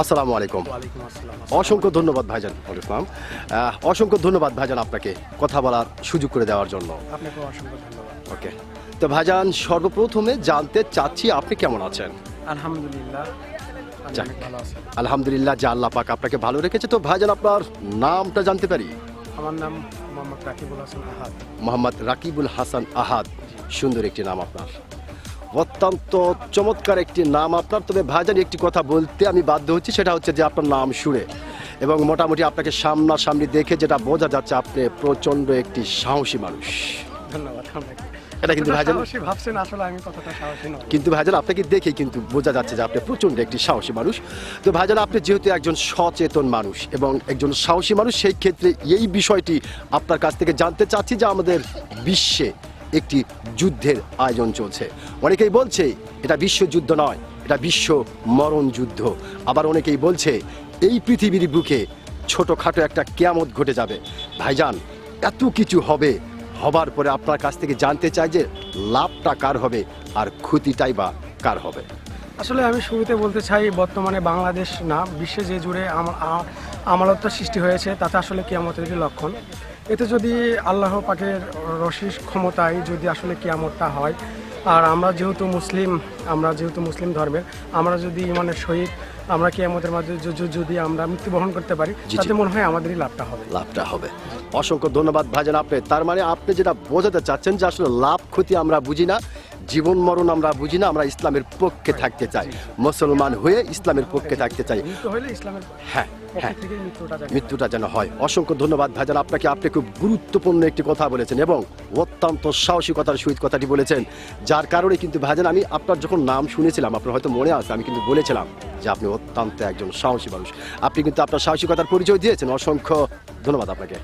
আসসালামু আলাইকুম। ওয়ালাইকুম আসসালাম। অসংখ্য ধন্যবাদ ভাইজান ইসলাম, অসংখ্য ধন্যবাদ ভাইজান আপনাকে কথা বলার সুযোগ করে দেওয়ার জন্য। আপনাকে অসংখ্য ধন্যবাদ। ওকে, তো ভাইজান সর্বপ্রথমে জানতে চাচ্ছি আপনি কেমন আছেন? আলহামদুলিল্লাহ, আমি যাক। অনেক ভালো আছি। আলহামদুলিল্লাহ, যে আল্লাহ পাক আপনাকে ভালো রেখেছে। তো ভাইজান আপনার নামটা জানতে পারি? আমার নাম মোহাম্মদ রাকিবুল হাসান আহাদ। মোহাম্মদ রাকিবুল হাসান আহাদ, সুন্দর একটি নাম আপনার, অত্যন্ত চমৎকার একটি নাম আপনার। তবে ভাইজান একটি কথা বলতে আমি বাধ্য হচ্ছি, সেটা হচ্ছে যে আপনার নাম শুনে এবং মোটামুটি আপনাকে সামনাসামনি দেখে যেটা বোঝা যাচ্ছে আপনি প্রচণ্ড একটি সাহসী মানুষ। ধন্যবাদ আপনাকে। এটা কিন্তু ভাইজান, সাহসী ভাবছেন, আসলে আমি কতটা সাহসী নই। কিন্তু ভাইজান আপনাকে দেখেই কিন্তু বোঝা যাচ্ছে যে আপনি প্রচণ্ড একটি সাহসী মানুষ। তো ভাইজান আপনি যেহেতু একজন সচেতন মানুষ এবং একজন সাহসী মানুষ, সেই ক্ষেত্রে এই বিষয়টি আপনার কাছ থেকে জানতে চাচ্ছি যে আমাদের বিশ্বে একটি যুদ্ধের আয়োজন চলছে। অনেকেই বলছে এটা বিশ্বযুদ্ধ নয়, এটা বিশ্ব মরণ যুদ্ধ। আবার অনেকেই বলছে এই পৃথিবীর বুকে ছোটোখাটো একটা কিয়ামত ঘটে যাবে। ভাইজান এত কিছু হবে, হবার পরে আপনার কাছ থেকে জানতে চাই যে লাভটা কার হবে আর ক্ষতিটাই বা কার হবে? আসলে আমি শুরুতে বলতে চাই, বর্তমানে বাংলাদেশ না, বিশ্বে যে জুড়ে আমালত্ব সৃষ্টি হয়েছে তাতে আসলে কিয়ামতের একটি লক্ষণ। এতে যদি আল্লাহ পাকের রশিদ ক্ষমতায় যদি আসলে কিয়ামতটা হয়, আর আমরা যেহেতু মুসলিম ধর্মের, আমরা যদি ইমানের সহিত আমরা কিয়ামতের মাঝে যদি আমরা মৃত্যুবরণ করতে পারি, তাতে মনে হয় আমাদেরই লাভটা হবে। অসংখ্য ধন্যবাদ ভাইজান আপনি। তার মানে আপনি যেটা বোঝাতে চাচ্ছেন যে আসলে লাভ ক্ষতি আমরা বুঝি না, জীবন মরণ আমরা বুঝি না, আমরা ইসলামের পক্ষে থাকতে চাই, মুসলমান হয়ে ইসলামের পক্ষে থাকতে চাই। মৃত্যু হলে ইসলামের হ্যাঁ হ্যাঁ, থেকে মৃত্যুটা যেন হয়। অসংখ্য ধন্যবাদ ভাইজান আপনাকে। আপনি খুব গুরুত্বপূর্ণ একটি কথা বলেছেন এবং অত্যন্ত সাহসিকতার সহিত কথাটি বলেছেন, যার কারণে কিন্তু ভাইজান আমি আপনার যখন নাম শুনেছিলাম, আপনার হয়তো মনে আছে, আমি কিন্তু বলেছিলাম যে আপনি অত্যন্ত একজন সাহসী মানুষ। আপনি কিন্তু আপনার সাহসিকতার পরিচয় দিয়েছেন। অসংখ্য ধন্যবাদ আপনাকে।